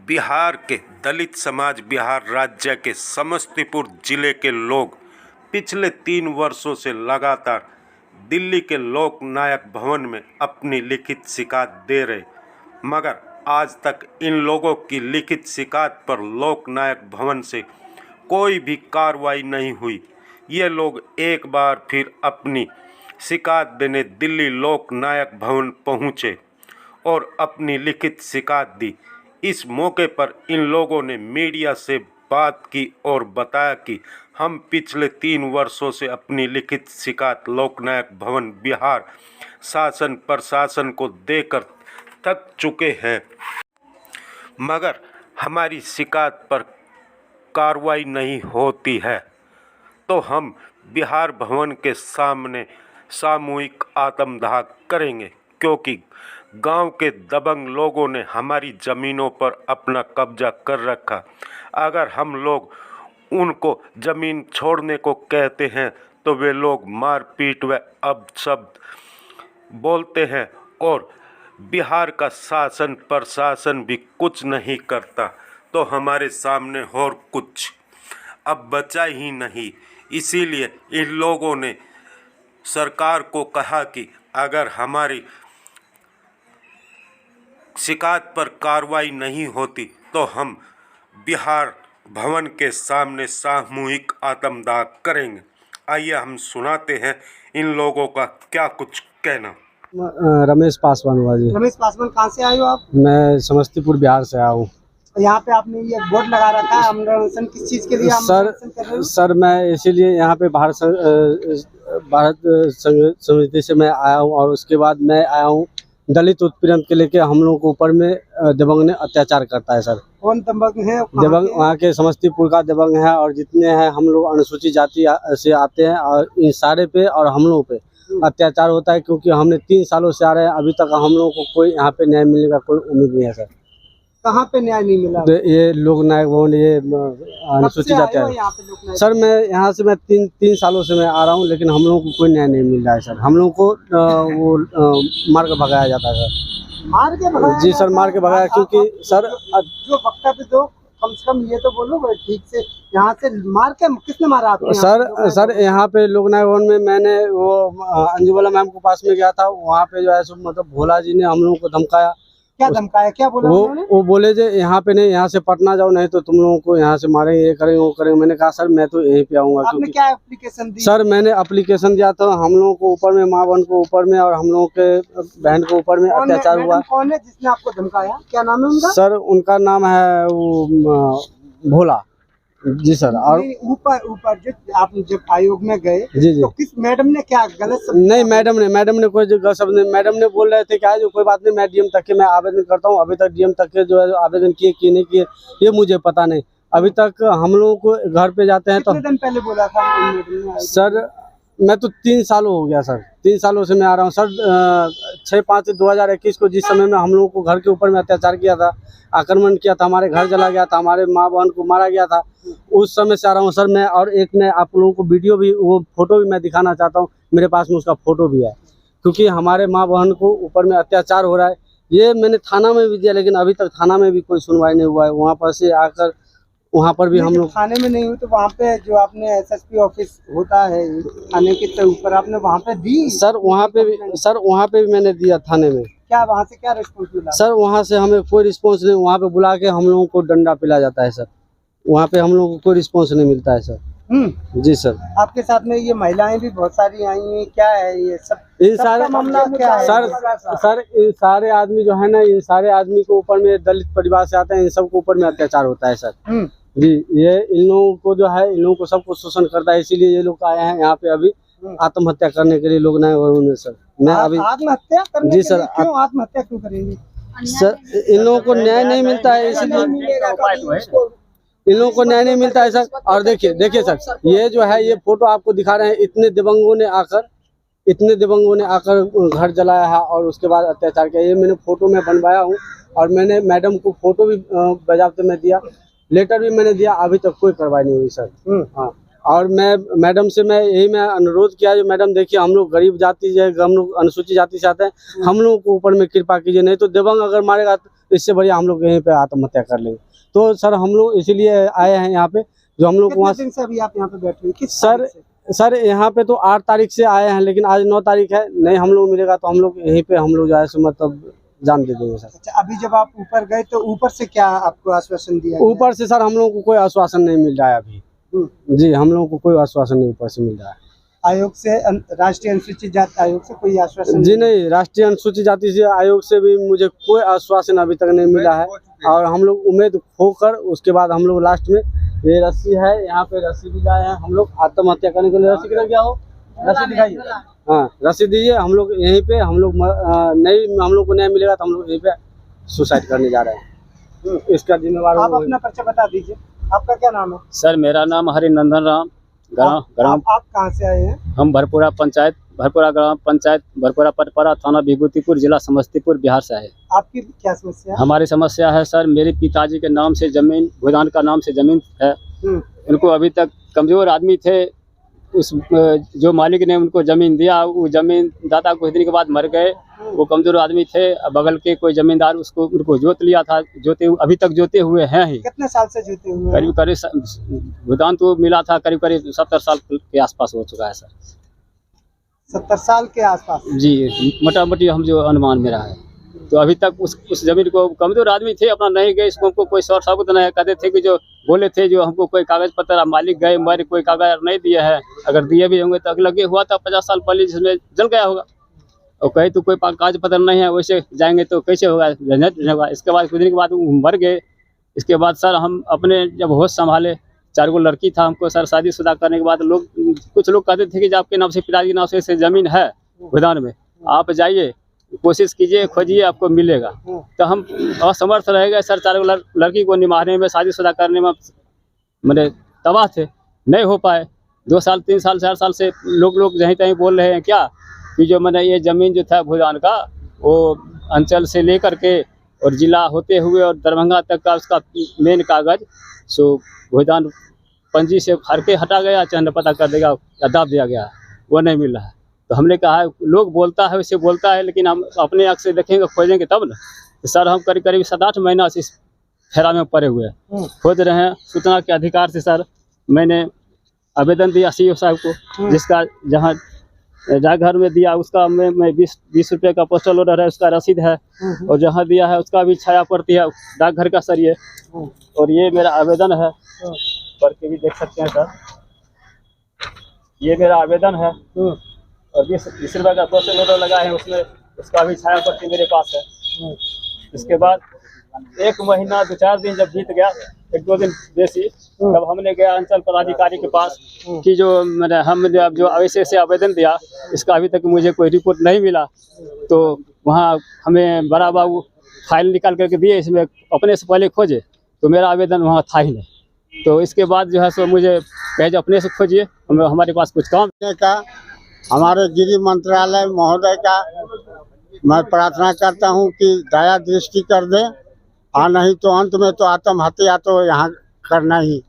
बिहार के दलित समाज बिहार राज्य के समस्तीपुर जिले के लोग पिछले 3 वर्षों से लगातार दिल्ली के लोक नायक भवन में अपनी लिखित शिकायत दे रहे, मगर आज तक इन लोगों की लिखित शिकायत पर लोक नायक भवन से कोई भी कार्रवाई नहीं हुई। ये लोग एक बार फिर अपनी शिकायत देने दिल्ली लोक नायक भवन पहुँचे और अपनी लिखित शिकायत दी। इस मौके पर इन लोगों ने मीडिया से बात की और बताया कि हम पिछले 3 वर्षों से अपनी लिखित शिकायत लोकनायक भवन बिहार शासन प्रशासन को देकर थक चुके हैं, मगर हमारी शिकायत पर कार्रवाई नहीं होती है, तो हम बिहार भवन के सामने सामूहिक आत्मदाह करेंगे, क्योंकि गांव के दबंग लोगों ने हमारी ज़मीनों पर अपना कब्जा कर रखा। अगर हम लोग उनको ज़मीन छोड़ने को कहते हैं तो वे लोग मारपीट व अपशब्द बोलते हैं और बिहार का शासन प्रशासन भी कुछ नहीं करता, तो हमारे सामने और कुछ अब बचा ही नहीं। इसीलिए इन लोगों ने सरकार को कहा कि अगर हमारी शिकायत पर कार्रवाई नहीं होती तो हम बिहार भवन के सामने सामूहिक आत्मदाह करेंगे। आइए हम सुनाते हैं इन लोगों का क्या कुछ कहना। रमेश पासवान हुआ जी। रमेश पासवान, कहाँ से आए हो आप? मैं समस्तीपुर बिहार से आया हूँ। यहाँ पे आपने ये बोर्ड लगा रखा है, अनशन किस चीज के लिए सर मैं इसीलिए यहाँ पे भारत समिति से मैं आया हूँ, और उसके बाद मैं आया हूँ दलित उत्पीड़न के लेके हम लोगों को ऊपर में दबंग ने अत्याचार करता है। सर कौन दबंग है? दबंग वहाँ के समस्तीपुर का दबंग है, और जितने हैं हम लोग अनुसूचित जाति से आते हैं, और इन सारे पे और हम लोगों पे अत्याचार होता है, क्योंकि हमने 3 सालों से आ रहे हैं, अभी तक हम लोगों को कोई यहाँ पे न्याय मिलने का कोई उम्मीद नहीं है। सर कहाँ पे न्याय नहीं मिला? तो ये लोक नायक भवन, ये अनुसूचित जाति है। सर मैं यहाँ से 3 सालों से मैं आ रहा हूँ, लेकिन हम लोगों को कोई न्याय नहीं मिल रहा है। सर हम लोगों को वो मार के भगाया जाता है। सर मार के भगाया? जी सर, मार के भगाया, क्योंकि सर जो वक्तव्य दो कम से कम ये तो बोलो ठीक से, यहाँ से मार के किसने मारा आपको? सर यहाँ पे लोक नायक भवन में मैंने वो अंजुबाला मैम के पास में गया था, वहाँ पे जो है मतलब भोला जी ने हम लोगों को धमकाया। क्या धमकाया, क्या बोला उन्होंने? वो बोले जे यहाँ पे नहीं, यहाँ से पटना जाओ, नहीं तो तुम लोगों को यहाँ से मारेंगे, ये करेंगे वो करेंगे। मैंने कहा सर मैं तो यहीं पे आऊंगा। आपने क्या एप्लीकेशन दी? सर मैंने एप्लीकेशन दिया था, हम लोगों को ऊपर में, माँ बहन को ऊपर में और हम लोगों के बहन को ऊपर में अत्याचार हुआ। कौन है जिसने आपको धमकाया, क्या नाम है उनका? सर उनका नाम है वो भोला जी। सर और ऊपर जो आप जब आयोग में गए जी तो किस मैडम ने क्या गलत शब्द? नहीं, मैडम ने कोई गलत शब्द नहीं। मैडम ने बोल रहे थे क्या जो कोई बात नहीं, मैं डीएम तक के मैं आवेदन करता हूँ। अभी तक डीएम तक के जो है आवेदन किए कि नहीं किए ये मुझे पता नहीं। अभी तक हम लोगों को घर पे जाते हैं तो कितने दिन पहले बोला था? सर मैं तो 3 सालों हो गया सर, 3 सालों से मैं आ रहा हूँ सर। 6/5/2021 को जिस समय में हम लोगों को घर के ऊपर में अत्याचार किया था, आक्रमण किया था, हमारे घर जला गया था, हमारे माँ बहन को मारा गया था, उस समय से आ रहा हूँ सर मैं। और एक मैं आप लोगों को वीडियो भी, वो फोटो भी मैं दिखाना चाहता हूँ, मेरे पास में उसका फोटो भी है, क्योंकि हमारे माँ बहन को ऊपर में अत्याचार हो रहा है। ये मैंने थाना में भी दिया, लेकिन अभी तक थाना में भी कोई सुनवाई नहीं हुआ है। वहाँ पर से आकर वहाँ पर भी हम लोग थाने में नहीं हुई, तो वहाँ पे जो आपने एसएसपी ऑफिस होता है थाने के ऊपर, आपने वहाँ पे दी? सर वहाँ पे भी मैंने दिया थाने में। क्या वहाँ से क्या रिस्पॉन्स मिला? सर वहाँ से हमें कोई रिस्पॉन्स नहीं, वहाँ पे बुला के हम लोगों को डंडा पिला जाता है। सर वहाँ पे हम लोगों को कोई रिस्पॉन्स नहीं मिलता है। सर जी सर। आपके साथ में ये महिलाएं भी बहुत सारी आई हैं, क्या है ये सब? इन सारे मामला क्या है? सर इन सारे आदमी जो है ना, इन सारे आदमी को ऊपर में दलित परिवार से आते हैं, इन सबको ऊपर में अत्याचार होता है। सर जी, ये इन लोगों को जो है, इन लोगों को सबको शोषण करता है, इसीलिए ये लोग आए हैं यहाँ पे अभी आत्महत्या करने के लिए। लोग नहीं सर, मैं अभी आत्महत्या करने जी सर, क्यों आत्महत्या क्यों करेंगे? सर इन लोगों को न्याय नहीं मिलता है, इसलिए इन लोगों को न्याय नहीं मिलता है। सर और देखिए सर, ये जो है, ये फोटो आपको दिखा रहे हैं, इतने दबंगों ने आकर घर जलाया है और उसके बाद अत्याचार किया। ये मैंने फोटो में बनवाया हूँ, और मैंने मैडम को फोटो भी बाज़ाब्ते में दिया, लेटर भी मैंने दिया, अभी तक कोई कार्रवाई नहीं हुई। सर हाँ, और मैं मैडम से मैं अनुरोध किया जो मैडम देखिए हम लोग गरीब जाति है, हम लोग अनुसूचित जाति से आते हैं, हम लोगों को ऊपर में कृपा कीजिए, नहीं तो देवंग अगर मारेगा तो इससे बढ़िया हम लोग यहीं पे आत्महत्या कर लेंगे। तो सर हम लोग इसीलिए आए हैं यहाँ पे, जो हम लोग कितने वहाँ दिन से अभी आप यहाँ पे बैठे हुए, किस सर तारीख से? सर यहाँ पे तो 8 तारीख से आए हैं, लेकिन आज 9 तारीख है, नहीं हम लोग मिलेगा तो हम लोग यहीं पे हम लोग जो है सो मतलब जान दे देंगे सर। अच्छा, अभी जब आप ऊपर गए तो ऊपर से क्या आपको आश्वासन दिया गया? ऊपर से सर हम लोगों को कोई आश्वासन नहीं मिल रहा है अभी जी, हम लोगों को कोई आश्वासन नहीं ऊपर से मिल रहा है। आयोग से, राष्ट्रीय अनुसूचित जाति आयोग से कोई आश्वासन जी नहीं, राष्ट्रीय अनुसूचित जाति से आयोग से भी मुझे कोई आश्वासन अभी तक नहीं मिला है। और हम लोग उम्मीद खोकर उसके बाद हम लोग लास्ट में ये रस्सी है, यहाँ पे रस्सी भी लाए हैं हम लोग आत्महत्या करने के लिए। रस्सी किधर गया हो, रस्सी दिखाइए, हाँ रस्सी दीजिए। हम लोग यहीं पे हम लोग नहीं, हम लोग को न्याय मिलेगा तो हम लोग यहीं पे सुसाइड करने जा रहे हैं। इसका जिम्मेवार आप अपना परिचय बता दीजिए, आपका क्या नाम है? सर मेरा नाम हरिनंदन राम, ग्राम आप कहाँ से आए हैं? हम भरपूरा पंचायत, भरपूरा ग्राम पंचायत, भरपूरा पटपरा, थाना विभूतिपुर, जिला समस्तीपुर, बिहार से है। आपकी क्या समस्या है? हमारी समस्या है सर, मेरे पिताजी के नाम से जमीन, भूदान का नाम से जमीन है। इनको अभी तक, कमजोर आदमी थे, उस जो मालिक ने उनको जमीन दिया, वो जमीन दाता कुछ दिन के बाद मर गए। वो कमजोर आदमी थे, बगल के कोई जमींदार उसको उनको जोत लिया था, जोते अभी तक जोते हुए हैं ही। कितने साल से जुटे हुए हैं? करीब भूदान तो मिला था करीब 70 साल के आसपास हो चुका है सर। 70 साल के आसपास जी, मोटा मोटी हम जो अनुमान मेरा है। तो अभी तक उस जमीन को, कमजोर आदमी थे, अपना नहीं गए, इसको हमको कोई शोर साबुत नहीं कहते थे कि जो बोले थे, जो हमको कोई कागज पत्र, मालिक गए मर, कोई कागज नहीं दिए है। अगर दिए भी होंगे तो लगे हुआ था 50 साल पहले, जिसमें जल गया होगा। और कहे तो कोई कागज पत्र नहीं है, वैसे जाएंगे तो कैसे होगा, झंझट होगा। इसके बाद कुछ दिन के बाद वो मर गए। इसके बाद सर हम अपने जब होश संभाले, 4 गो लड़की था हमको सर, शादीशुदा करने के बाद लोग, कुछ लोग कहते थे कि आपके नाम से, पिताजी के नाम से जमीन है भूदान में, आप जाइए, कोशिश कीजिए, खोजिए, आपको मिलेगा। तो हम असमर्थ रह गए सर, 4 गो लड़की को निभाने में, शादीशुदा करने में मैंने तबाह थे, नहीं हो पाए। 2 साल 3 साल 4 साल से लोग जहीं तहीं बोल रहे हैं क्या कि जो मैंने ये ज़मीन जो था भूदान का, वो अंचल से लेकर के और जिला होते हुए और दरभंगा तक का उसका मेन कागज सो भूदान पंजी से फाड़ के हटा गया, चाहे पता कर देगा या दाब दिया गया, वो नहीं मिल रहा है। तो हमने कहा लोग बोलता है वैसे बोलता है, लेकिन हम अपने आँख से देखेंगे, खोजेंगे तब ना। तो सर हम करीब 7-8 महीना से इस फेरा में पड़े हुए हैं, खोज रहे हैं। सूचना के अधिकार से सर मैंने आवेदन दिया सीओ साहब को, जिसका जहाँ डाकघर में दिया उसका मैं 20 रुपये का पोस्टल ऑर्डर है, उसका रसीद है। और जहाँ दिया है उसका भी छाया पड़ती है डाकघर का सर ये। और ये मेरा आवेदन है, पढ़ के भी देख सकते हैं सर, ये मेरा आवेदन है। और 20 रुपये का पोस्टल ऑर्डर लगा है उसमें, उसका भी छाया पट्टी मेरे पास है। इसके बाद 1 महीना 2-4 दिन जब बीत गया, 1-2 दिन बेसी, तब हमने गया अंचल पदाधिकारी के पास कि जो मैंने हमने अब जो ऐसे से आवेदन दिया, इसका अभी तक मुझे कोई रिपोर्ट नहीं मिला। तो वहाँ हमें बड़ा बाबू फाइल निकाल करके दिए, इसमें अपने से पहले खोजे, तो मेरा आवेदन वहाँ था ही नहीं। तो इसके बाद जो है सो मुझे कहे जो अपने से खोजिए, हमारे पास कुछ काम का, हमारे गृह मंत्रालय महोदय का मैं प्रार्थना करता हूं कि दया दृष्टि कर दे, और नहीं तो अंत में तो आत्महत्या तो यहाँ करना ही।